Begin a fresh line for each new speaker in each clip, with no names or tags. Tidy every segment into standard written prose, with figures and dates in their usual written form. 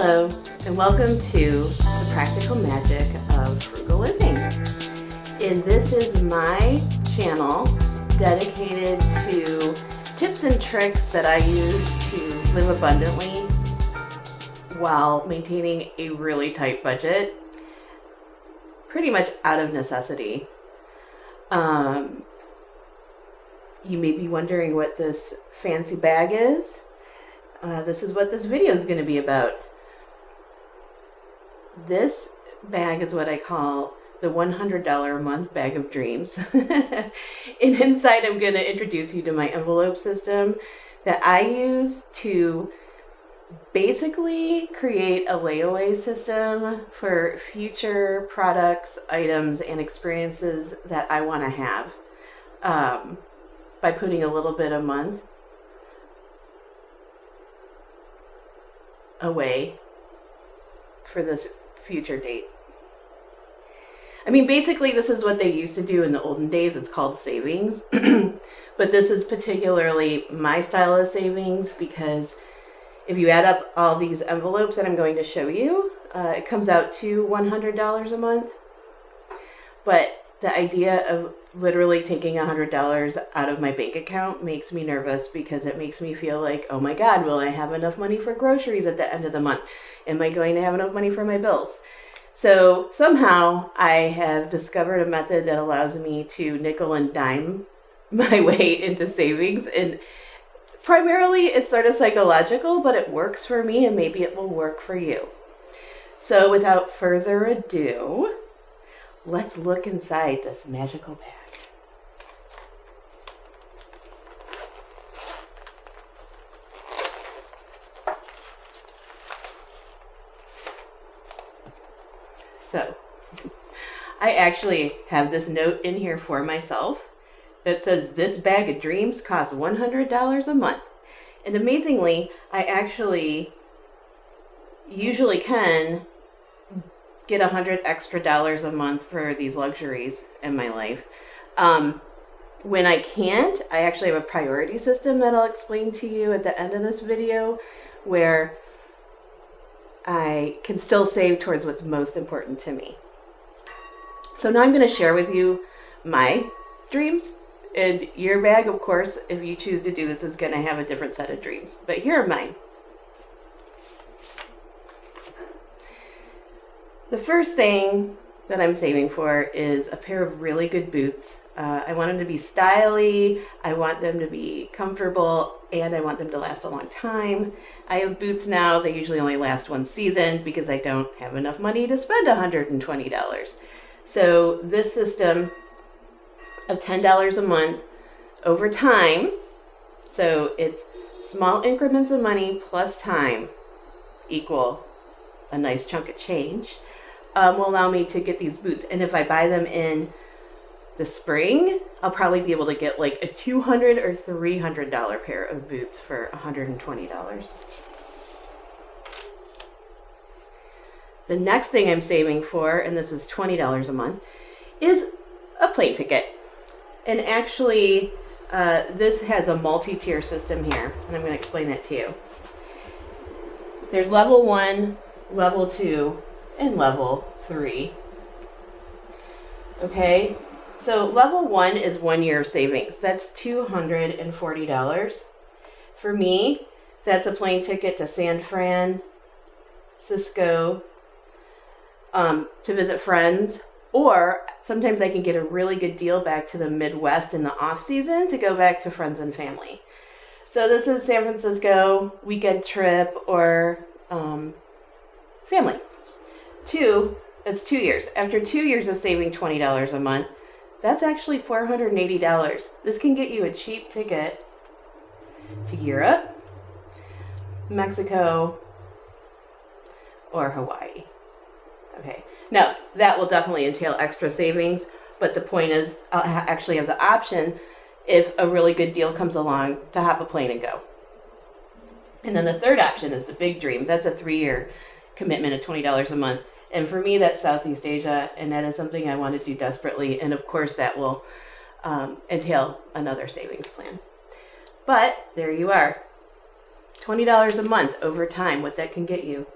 Hello, and welcome to the practical magic of frugal living. And this is my channel dedicated to tips and tricks that I use to live abundantly while maintaining a really tight budget, pretty much out of necessity. You may be wondering what this fancy bag is. This is what this video is going to be about. This bag is what I call the $100 a month bag of dreams. And inside I'm going to introduce you to my envelope system that I use to basically create a layaway system for future products, items, and experiences that I want to have, by putting a little bit a month away for this future date. I mean, basically this is what they used to do in the olden days. It's called savings. But this is particularly my style of savings because if you add up all these envelopes that I'm going to show you, it comes out to $100 a month. But the idea of literally taking $100 out of my bank account makes me nervous because it makes me feel like, oh my God, will I have enough money for groceries at the end of the month? Am I going to have enough money for my bills? So somehow I have discovered a method that allows me to nickel and dime my way into savings. And primarily it's sort of psychological, but it works for me and maybe it will work for you. So without further ado, let's look inside this magical bag. So, I actually have this note in here for myself that says this bag of dreams costs $100 a month. And amazingly, I actually usually can get $100 extra a month for these luxuries in my life. When I can't, I actually have a priority system that I'll explain to you at the end of this video where I can still save towards what's most important to me. So now I'm going to share with you my dreams, and your bag, of course, if you choose to do this, is going to have a different set of dreams. But here are mine. The first thing that I'm saving for is a pair of really good boots. I want them to be stylish, I want them to be comfortable, and I want them to last a long time. I have boots now, they usually only last one season because I don't have enough money to spend $120. So this system of $10 a month over time, so it's small increments of money plus time equal a nice chunk of change, will allow me to get these boots. And if I buy them in the spring, I'll probably be able to get like a $200 or $300 pair of boots for $120. The next thing I'm saving for, and this is $20 a month, is a plane ticket. And actually, this has a multi-tier system here, and I'm going to explain that to you. There's level 1, level 2, and level 3. Okay, so level 1 is 1 year of savings. That's $240. For me, that's a plane ticket to San Francisco to visit friends, or sometimes I can get a really good deal back to the Midwest in the off season to go back to friends and family. So this is San Francisco weekend trip or family. That's 2 years. After 2 years of saving $20 a month, that's actually $480. This can get you a cheap ticket to Europe, Mexico, or Hawaii. Okay, now that will definitely entail extra savings, but the point is I'll actually have the option, if a really good deal comes along, to hop a plane and go. And then the third option is the big dream. That's a 3-year commitment of $20 a month. And for me, that's Southeast Asia, and that is something I want to do desperately. And of course, that will entail another savings plan. But there you are, $20 a month over time, what that can get you.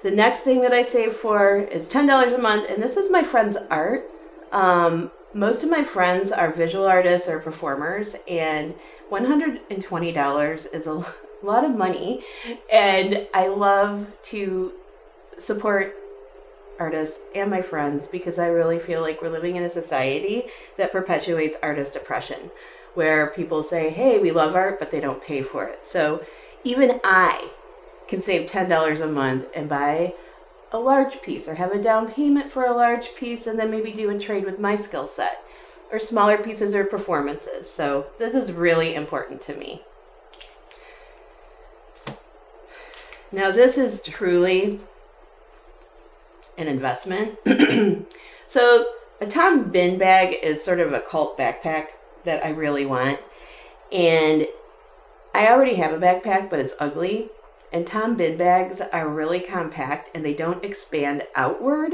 The next thing that I save for is $10 a month, and this is my friend's art. Most of my friends are visual artists or performers, and $120 is a lot of money, and I love to support artists and my friends because I really feel like we're living in a society that perpetuates artist oppression, where people say, hey, we love art, but they don't pay for it. So even I can save $10 a month and buy a large piece or have a down payment for a large piece and then maybe do a trade with my skill set or smaller pieces or performances. So this is really important to me. Now this is truly an investment. So a Tom bin bag is sort of a cult backpack that I really want. And I already have a backpack, but it's ugly. And Tom bin bags are really compact and they don't expand outward.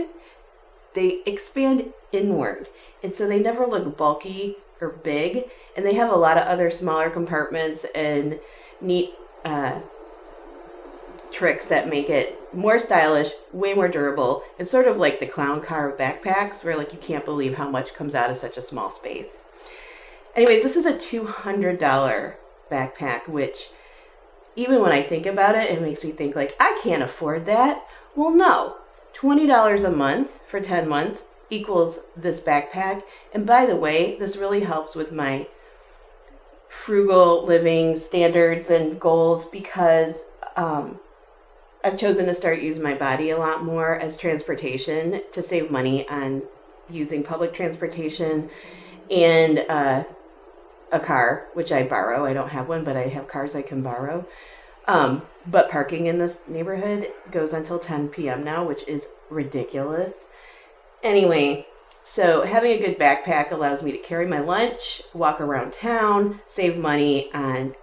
They expand inward. And so they never look bulky or big. And they have a lot of other smaller compartments and neat tricks that make it more stylish, way more durable. It's sort of like the clown car of backpacks where like you can't believe how much comes out of such a small space. Anyways, this is a $200 backpack, which even when I think about it, it makes me think like, I can't afford that. Well, no, $20 a month for 10 months equals this backpack. And by the way, this really helps with my frugal living standards and goals because I've chosen to start using my body a lot more as transportation to save money on using public transportation and a car, which I borrow. I don't have one, but I have cars I can borrow. But parking in this neighborhood goes until 10 p.m. now, which is ridiculous. Anyway, so having a good backpack allows me to carry my lunch, walk around town, save money on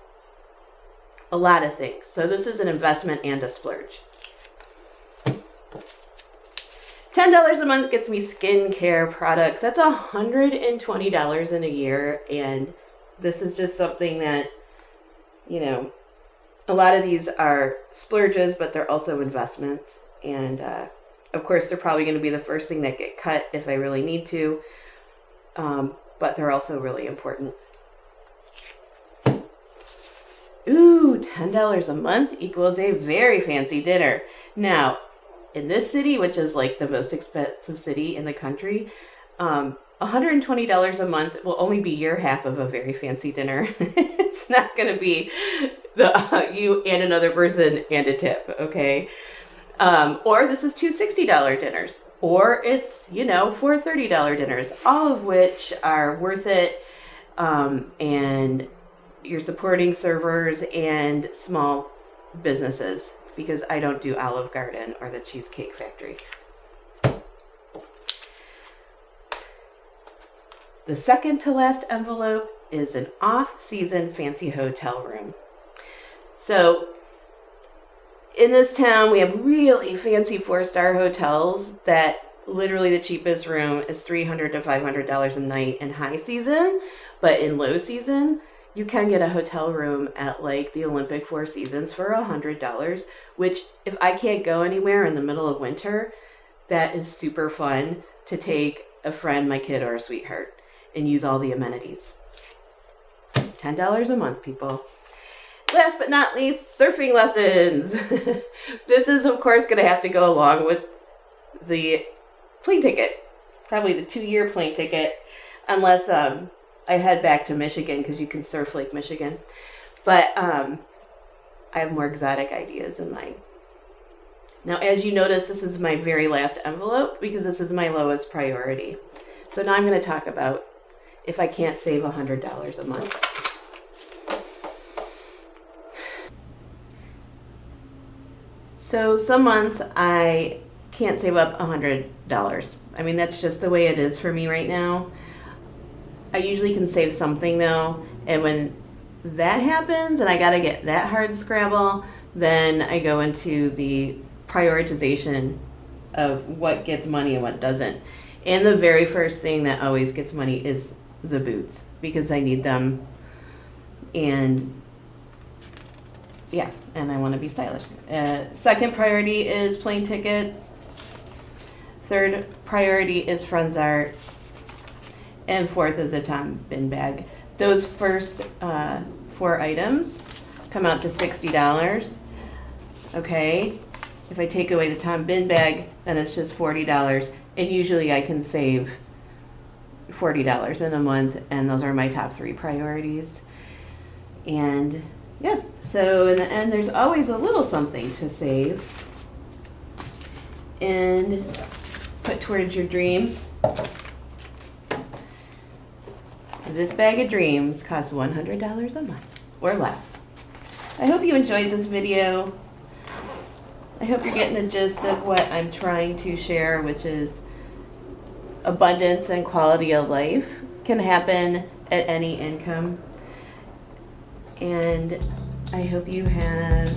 a lot of things. So this is an investment and a splurge. $10 a month gets me skincare products. That's $120 in a year. And this is just something that, you know, a lot of these are splurges, but they're also investments. And of course, they're probably going to be the first thing that get cut if I really need to. But they're also really important. Ooh, $10 a month equals a very fancy dinner. Now, in this city, which is like the most expensive city in the country, $120 a month will only be your half of a very fancy dinner. It's not going to be you and another person and a tip, okay? Or this is two $60 dinners, or it's, you know, four $30 dinners, all of which are worth it, and you're supporting servers and small businesses because I don't do Olive Garden or the Cheesecake Factory. The second to last envelope is an off-season fancy hotel room. So in this town, we have really fancy 4-star hotels that literally the cheapest room is $300 to $500 a night in high season, but in low season, you can get a hotel room at like the Olympic Four Seasons for $100, which if I can't go anywhere in the middle of winter, that is super fun to take a friend, my kid, or a sweetheart and use all the amenities. $10 a month, people. Last but not least, surfing lessons. This is, of course, going to have to go along with the plane ticket, probably the 2-year plane ticket, unless I head back to Michigan because you can surf Lake Michigan. But I have more exotic ideas in mind. Now, as you notice, this is my very last envelope because this is my lowest priority. So now I'm going to talk about if I can't save $100 a month. So some months I can't save up $100. I mean, that's just the way it is for me right now. I usually can save something though, and when that happens and I gotta get that hard scrabble, then I go into the prioritization of what gets money and what doesn't. And the very first thing that always gets money is the boots because I need them, and yeah, and I want to be stylish. Second priority is plane tickets. Third priority is Friends Art. And fourth is a Tom bin bag. Those first 4 items come out to $60. Okay, if I take away the Tom bin bag, then it's just $40. And usually I can save $40 in a month, and those are my top 3 priorities. And yeah, so in the end, there's always a little something to save and put towards your dreams. This bag of dreams costs $100 a month or less. I hope you enjoyed this video. I hope you're getting the gist of what I'm trying to share, which is abundance and quality of life can happen at any income. And I hope you have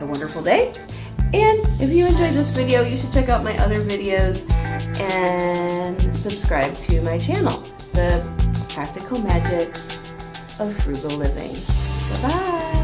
a wonderful day. And if you enjoyed this video, you should check out my other videos and subscribe to my channel, The Practical Magic of Frugal Living. Bye-bye.